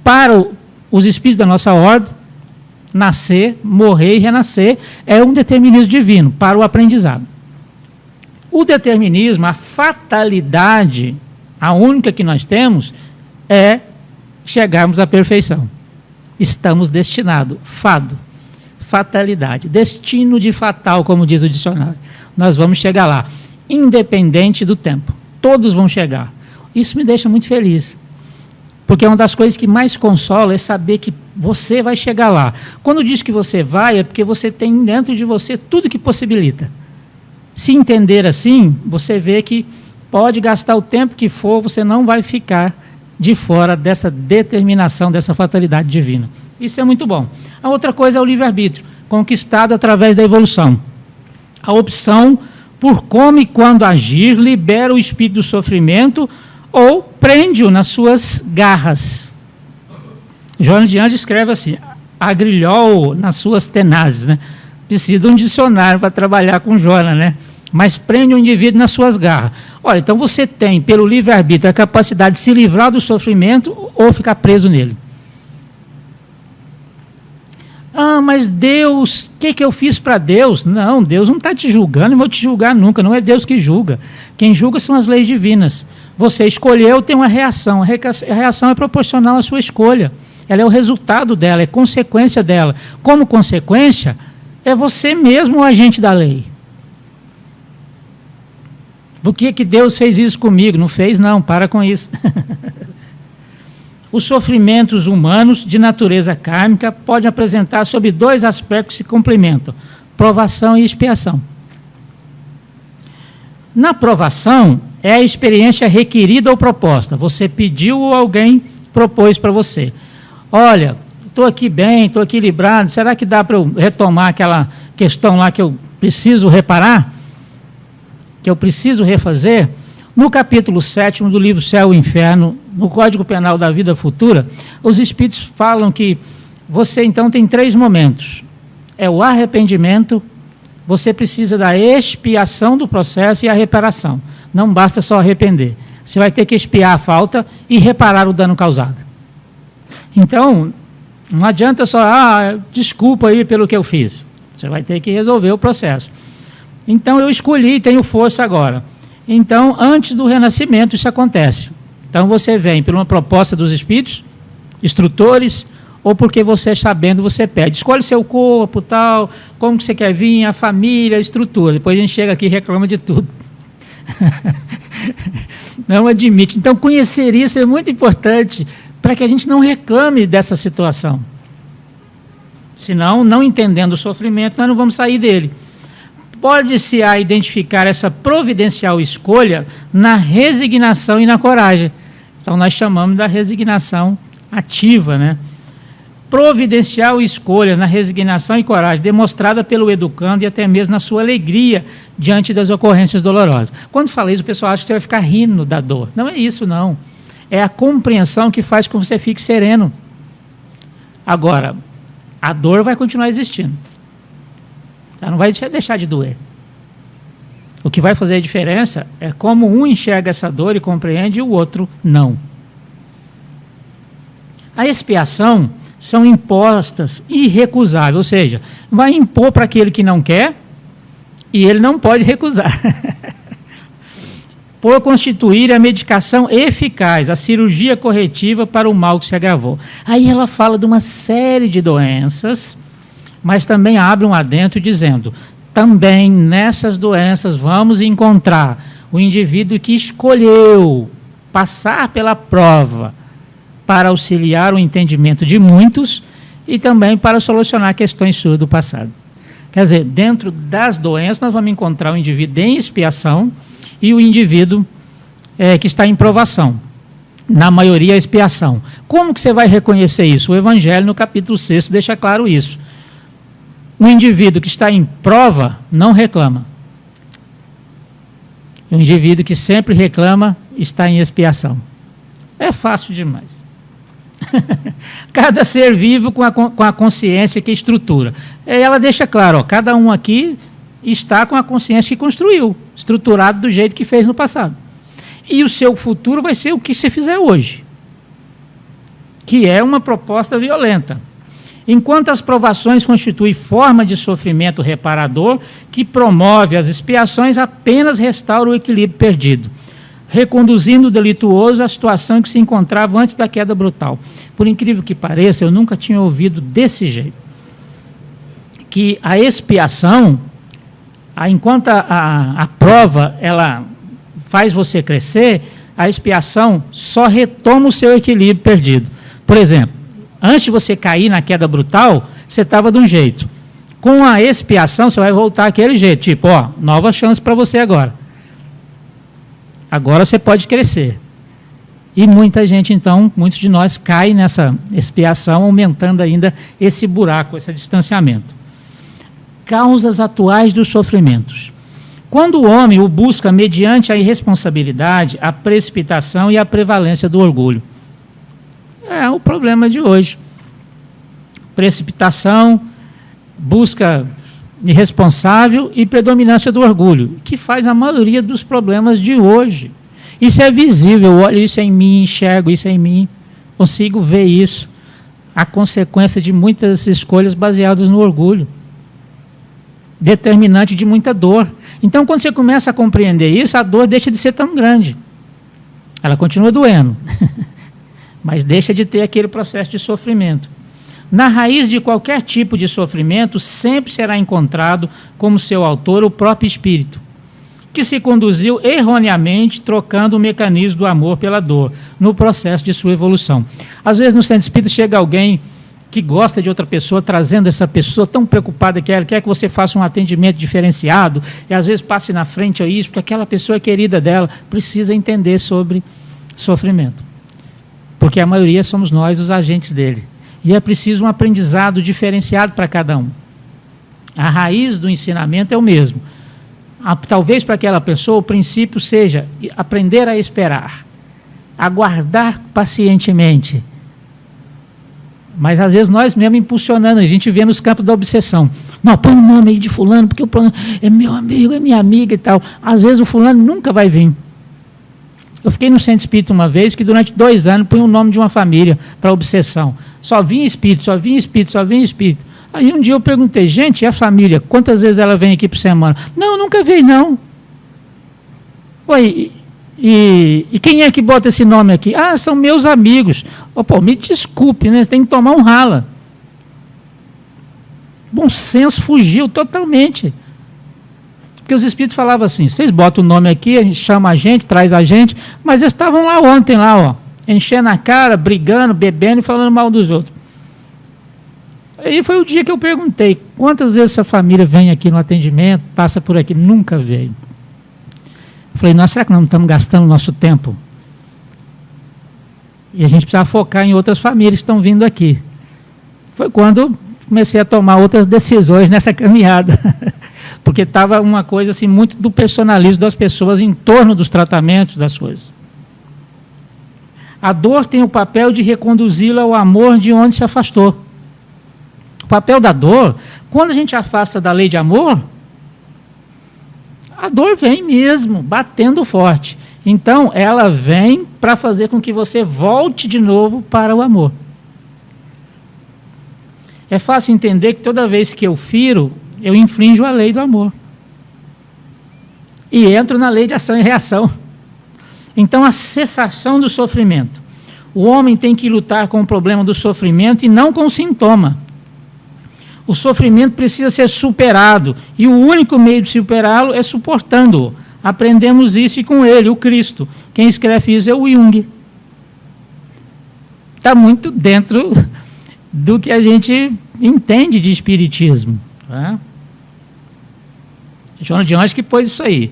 para os espíritos da nossa ordem, nascer, morrer e renascer é um determinismo divino para o aprendizado. O determinismo, a fatalidade, a única que nós temos é chegarmos à perfeição. Estamos destinados, fado, fatalidade, destino de fatal, como diz o dicionário. Nós vamos chegar lá, independente do tempo. Todos vão chegar. Isso me deixa muito feliz. Porque é uma das coisas que mais consola é saber que você vai chegar lá. Quando diz que você vai, é porque você tem dentro de você tudo que possibilita. Se entender assim, você vê que pode gastar o tempo que for, você não vai ficar de fora dessa determinação, dessa fatalidade divina. Isso é muito bom. A outra coisa é o livre-arbítrio, conquistado através da evolução. A opção por como e quando agir libera o espírito do sofrimento ou prende-o nas suas garras. Joana de Anjos escreve assim, agrilhou nas suas tenazes, né? Precisa de um dicionário para trabalhar com Joana, né? Mas prende o indivíduo nas suas garras. Olha, então você tem, pelo livre-arbítrio, a capacidade de se livrar do sofrimento ou ficar preso nele. Ah, mas Deus, o que eu fiz para Deus? Não, Deus não está te julgando, não vou te julgar nunca, não é Deus que julga. Quem julga são as leis divinas. Você escolheu, tem uma reação, a reação é proporcional à sua escolha. Ela é o resultado dela, é consequência dela. Como consequência, é você mesmo o agente da lei. Por que Deus fez isso comigo? Não fez, não, para com isso. Os sofrimentos humanos de natureza kármica podem apresentar sob dois aspectos que se complementam, provação e expiação. Na provação, é a experiência requerida ou proposta. Você pediu ou alguém propôs para você. Olha, estou aqui bem, estou equilibrado, será que dá para eu retomar aquela questão lá que eu preciso reparar? Que eu preciso refazer? No capítulo 7 do livro Céu e Inferno, no Código Penal da Vida Futura, os espíritos falam que você então tem 3 momentos. É o arrependimento, você precisa da expiação do processo e a reparação. Não basta só arrepender. Você vai ter que expiar a falta e reparar o dano causado. Então, não adianta só, desculpa aí pelo que eu fiz. Você vai ter que resolver o processo. Então, eu escolhi e tenho força agora. Então, antes do renascimento, isso acontece. Então, você vem por uma proposta dos espíritos, instrutores, ou porque você, sabendo, você pede. Escolhe seu corpo, tal, como que você quer vir, a família, a estrutura. Depois a gente chega aqui e reclama de tudo. Não admite. Então, conhecer isso é muito importante para que a gente não reclame dessa situação. Senão, não entendendo o sofrimento, nós não vamos sair dele. Pode-se identificar essa providencial escolha na resignação e na coragem. Então, nós chamamos da resignação ativa, né? Providencial escolha na resignação e coragem, demonstrada pelo educando e até mesmo na sua alegria diante das ocorrências dolorosas. Quando fala isso, o pessoal acha que você vai ficar rindo da dor. Não é isso, não. É a compreensão que faz com que você fique sereno. Agora, a dor vai continuar existindo. Ela não vai deixar de doer. O que vai fazer a diferença é como um enxerga essa dor e compreende e o outro não. A expiação são impostas irrecusáveis, ou seja, vai impor para aquele que não quer e ele não pode recusar. Por constituir a medicação eficaz, a cirurgia corretiva para o mal que se agravou. Aí ela fala de uma série de doenças, mas também abre um adentro dizendo, também nessas doenças vamos encontrar o indivíduo que escolheu passar pela prova para auxiliar o entendimento de muitos e também para solucionar questões suas do passado. Quer dizer, dentro das doenças nós vamos encontrar o indivíduo em expiação e o indivíduo que está em provação. Na maioria, a expiação. Como que você vai reconhecer isso? O Evangelho, no capítulo 6, deixa claro isso. O indivíduo que está em prova não reclama. O indivíduo que sempre reclama está em expiação. É fácil demais. Cada ser vivo com a consciência que estrutura. Ela deixa claro, cada um aqui está com a consciência que construiu, estruturado do jeito que fez no passado. E o seu futuro vai ser o que você fizer hoje, que é uma proposta violenta. Enquanto as provações constituem forma de sofrimento reparador, que promove as expiações, apenas restaura o equilíbrio perdido, reconduzindo o delituoso à situação que se encontrava antes da queda brutal. Por incrível que pareça, eu nunca tinha ouvido desse jeito. Que a expiação, enquanto a prova ela faz você crescer, a expiação só retoma o seu equilíbrio perdido. Por exemplo, antes de você cair na queda brutal, você estava de um jeito. Com a expiação, você vai voltar àquele jeito. Tipo, nova chance para você agora. Agora você pode crescer. E muita gente, então, muitos de nós caem nessa expiação, aumentando ainda esse buraco, esse distanciamento. Causas atuais dos sofrimentos. Quando o homem o busca mediante a irresponsabilidade, a precipitação e a prevalência do orgulho. É o problema de hoje. Precipitação, busca irresponsável e predominância do orgulho, que faz a maioria dos problemas de hoje. Isso é visível, eu olho isso em mim, enxergo isso em mim, consigo ver isso. A consequência de muitas escolhas baseadas no orgulho. Determinante de muita dor. Então, quando você começa a compreender isso, a dor deixa de ser tão grande. Ela continua doendo, mas deixa de ter aquele processo de sofrimento. Na raiz de qualquer tipo de sofrimento, sempre será encontrado como seu autor o próprio espírito, que se conduziu erroneamente trocando o mecanismo do amor pela dor, no processo de sua evolução. Às vezes no centro espírita chega alguém que gosta de outra pessoa, trazendo essa pessoa tão preocupada que ela quer que você faça um atendimento diferenciado, e às vezes passe na frente a isso, porque aquela pessoa é querida dela, precisa entender sobre sofrimento. Porque a maioria somos nós os agentes dele. E é preciso um aprendizado diferenciado para cada um. A raiz do ensinamento é o mesmo. Talvez para aquela pessoa o princípio seja aprender a esperar, aguardar pacientemente. Mas às vezes nós mesmo impulsionando, a gente vê nos campos da obsessão. Não, põe o nome aí de fulano, porque o fulano é meu amigo, é minha amiga e tal. Às vezes o fulano nunca vai vir. Eu fiquei no centro espírita uma vez que durante 2 anos punha o nome de uma família para obsessão. Só vinha espírito, só vinha espírito, só vinha espírito. Aí um dia eu perguntei, gente, e a família, quantas vezes ela vem aqui por semana? Não, nunca veio não. Ué, e quem é que bota esse nome aqui? Ah, são meus amigos. Oh, pô, me desculpe, né? Você tem que tomar um rala. Bom senso fugiu totalmente. Porque os espíritos falavam assim, vocês botam o nome aqui, a gente chama a gente, traz a gente, mas eles estavam lá ontem, lá, ó, enchendo a cara, brigando, bebendo e falando mal dos outros. Aí foi o dia que eu perguntei, quantas vezes essa família vem aqui no atendimento, passa por aqui? Nunca veio. Eu falei, nossa, será que não estamos gastando o nosso tempo? E a gente precisava focar em outras famílias que estão vindo aqui. Foi quando comecei a tomar outras decisões nessa caminhada. Porque estava uma coisa assim, muito do personalismo das pessoas em torno dos tratamentos das coisas. A dor tem o papel de reconduzi-la ao amor de onde se afastou. O papel da dor, quando a gente afasta da lei de amor, a dor vem mesmo, batendo forte. Então, ela vem para fazer com que você volte de novo para o amor. É fácil entender que toda vez que eu firo, eu infrinjo a lei do amor. E entro na lei de ação e reação. Então, a cessação do sofrimento. O homem tem que lutar com o problema do sofrimento e não com o sintoma. O sofrimento precisa ser superado. E o único meio de superá-lo é suportando-o. Aprendemos isso com ele, o Cristo. Quem escreve isso é o Jung. Está muito dentro do que a gente entende de espiritismo. Tá? Joana de Anjos que pôs isso aí.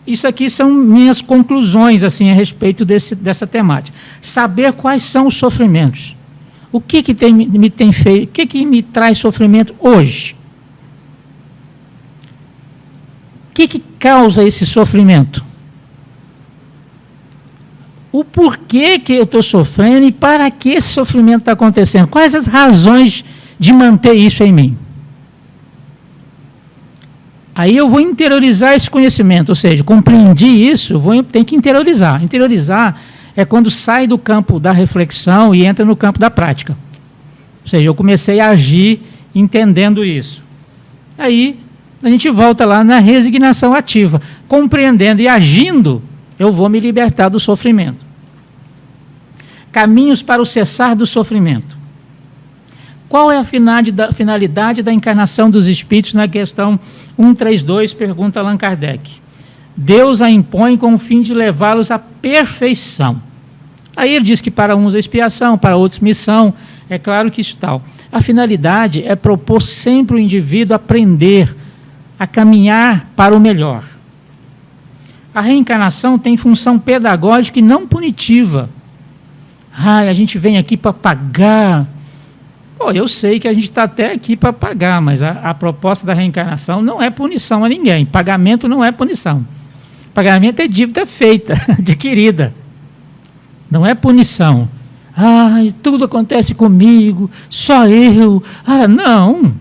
Isso aqui são minhas conclusões assim, a respeito dessa temática. Saber quais são os sofrimentos. O que me tem feito, o que me traz sofrimento hoje? O que causa esse sofrimento? O porquê que eu estou sofrendo e para que esse sofrimento está acontecendo? Quais as razões de manter isso em mim? Aí eu vou interiorizar esse conhecimento, ou seja, compreendi isso, eu tenho que interiorizar. Interiorizar é quando sai do campo da reflexão e entra no campo da prática. Ou seja, eu comecei a agir entendendo isso. Aí a gente volta lá na resignação ativa. Compreendendo e agindo, eu vou me libertar do sofrimento. Caminhos para o cessar do sofrimento. Qual é a finalidade da encarnação dos espíritos na questão 132, pergunta Allan Kardec. Deus a impõe com o fim de levá-los à perfeição. Aí ele diz que para uns é expiação, para outros missão, é claro que isso tal. A finalidade é propor sempre o indivíduo aprender, a caminhar para o melhor. A reencarnação tem função pedagógica e não punitiva. A gente vem aqui para pagar. Pô, eu sei que a gente está até aqui para pagar, mas a proposta da reencarnação não é punição a ninguém. Pagamento não é punição. Pagamento é dívida feita, adquirida. Não é punição. Tudo acontece comigo, só eu. Não.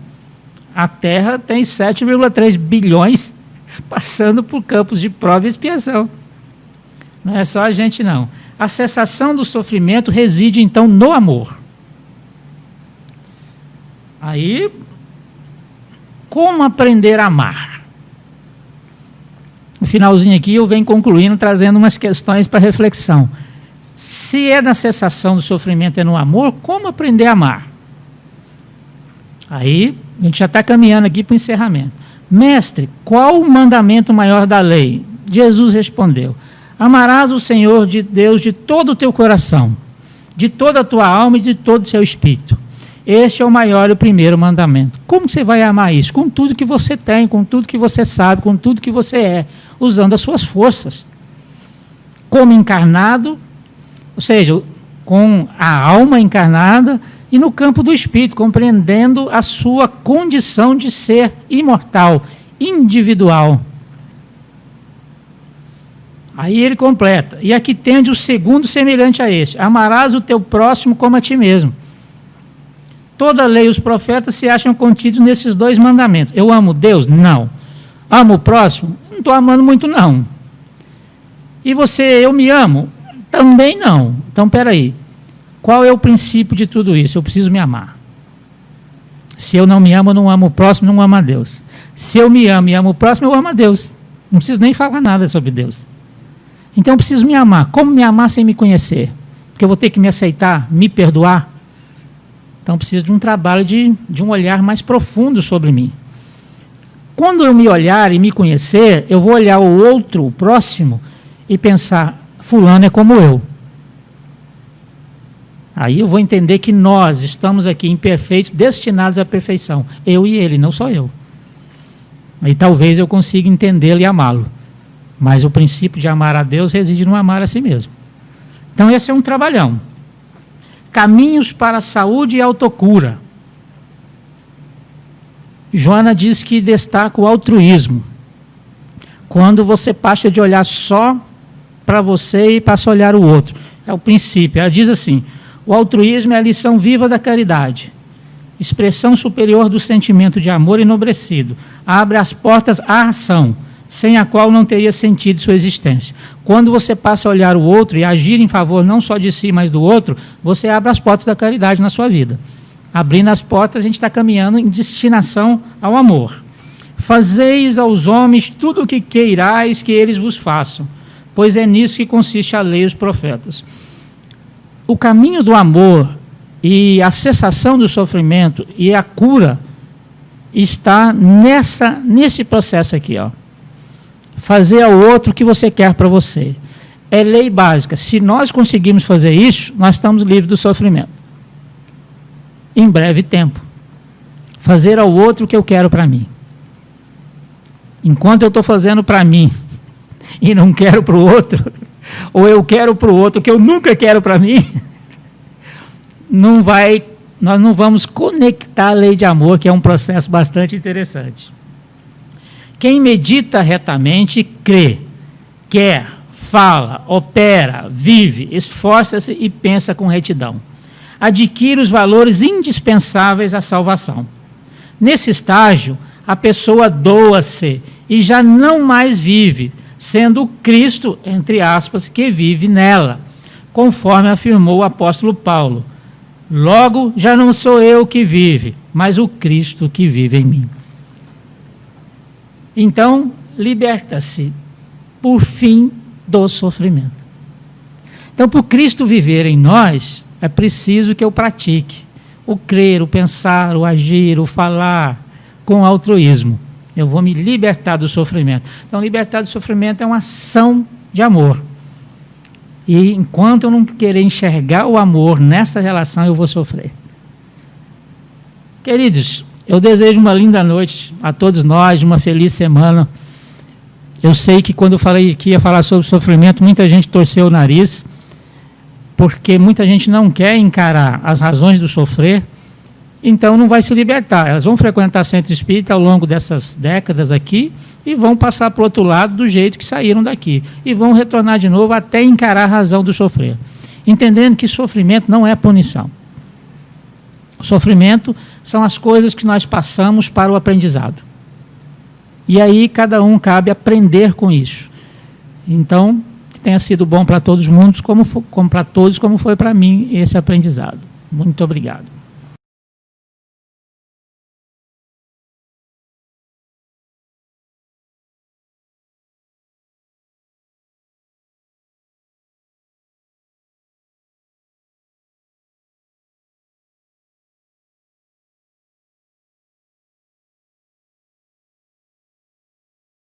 A Terra tem 7,3 bilhões passando por campos de prova e expiação. Não é só a gente, não. A cessação do sofrimento reside, então, no amor. Aí, como aprender a amar? No finalzinho aqui eu venho concluindo, trazendo umas questões para reflexão. Se é na cessação do sofrimento, é no amor, como aprender a amar? Aí, a gente já está caminhando aqui para o encerramento. Mestre, qual o mandamento maior da lei? Jesus respondeu, amarás o Senhor de Deus de todo o teu coração, de toda a tua alma e de todo o seu espírito. Este é o maior e o primeiro mandamento. Como você vai amar isso? Com tudo que você tem, com tudo que você sabe, com tudo que você é, usando as suas forças. Como encarnado, ou seja, com a alma encarnada e no campo do espírito, compreendendo a sua condição de ser imortal, individual. Aí ele completa, e aqui tende o segundo semelhante a este, amarás o teu próximo como a ti mesmo. Toda a lei e os profetas se acham contidos nesses dois mandamentos. Eu amo Deus? Não. Amo o próximo? Não estou amando muito, não. E você, eu me amo? Também não. Então, espera aí. Qual é o princípio de tudo isso? Eu preciso me amar. Se eu não me amo, eu não amo o próximo, não amo a Deus. Se eu me amo e amo o próximo, eu amo a Deus. Não preciso nem falar nada sobre Deus. Então, eu preciso me amar. Como me amar sem me conhecer? Porque eu vou ter que me aceitar, me perdoar. Então, preciso de um trabalho de um olhar mais profundo sobre mim. Quando eu me olhar e me conhecer, eu vou olhar o outro, o próximo, e pensar, fulano é como eu. Aí eu vou entender que nós estamos aqui imperfeitos, destinados à perfeição. Eu e ele, não só eu. Aí talvez eu consiga entendê-lo e amá-lo. Mas o princípio de amar a Deus reside no amar a si mesmo. Então esse é um trabalhão. Caminhos para a saúde e autocura. Joana diz que destaca o altruísmo. Quando você passa de olhar só para você e passa a olhar o outro. É o princípio. Ela diz assim, o altruísmo é a lição viva da caridade. Expressão superior do sentimento de amor enobrecido. Abre as portas à ação, sem a qual não teria sentido sua existência. Quando você passa a olhar o outro e agir em favor não só de si, mas do outro, você abre as portas da caridade na sua vida. Abrindo as portas, a gente está caminhando em destinação ao amor. Fazeis aos homens tudo o que queirais que eles vos façam, pois é nisso que consiste a lei e os profetas. O caminho do amor e a cessação do sofrimento e a cura está nesse processo aqui, ó. Fazer ao outro o que você quer para você. É lei básica. Se nós conseguirmos fazer isso, nós estamos livres do sofrimento. Em breve tempo. Fazer ao outro o que eu quero para mim. Enquanto eu estou fazendo para mim e não quero para o outro, ou eu quero para o outro o que eu nunca quero para mim, nós não vamos conectar a lei de amor, que é um processo bastante interessante. Quem medita retamente, crê, quer, fala, opera, vive, esforça-se e pensa com retidão. Adquire os valores indispensáveis à salvação. Nesse estágio, a pessoa doa-se e já não mais vive, sendo Cristo, entre aspas, que vive nela, conforme afirmou o apóstolo Paulo. Logo, já não sou eu que vive, mas o Cristo que vive em mim. Então, liberta-se, por fim, do sofrimento. Então, para o Cristo viver em nós, é preciso que eu pratique o crer, o pensar, o agir, o falar com altruísmo. Eu vou me libertar do sofrimento. Então, libertar do sofrimento é uma ação de amor. E enquanto eu não querer enxergar o amor nessa relação, eu vou sofrer. Queridos, eu desejo uma linda noite a todos nós, uma feliz semana. Eu sei que quando eu falei que ia falar sobre sofrimento, muita gente torceu o nariz, porque muita gente não quer encarar as razões do sofrer, então não vai se libertar. Elas vão frequentar centro espírita ao longo dessas décadas aqui e vão passar para o outro lado do jeito que saíram daqui. E vão retornar de novo até encarar a razão do sofrer. Entendendo que sofrimento não é punição. O sofrimento são as coisas que nós passamos para o aprendizado. E aí cada um cabe aprender com isso. Então, que tenha sido bom para todos os mundos, como para todos, como foi para mim esse aprendizado. Muito obrigado.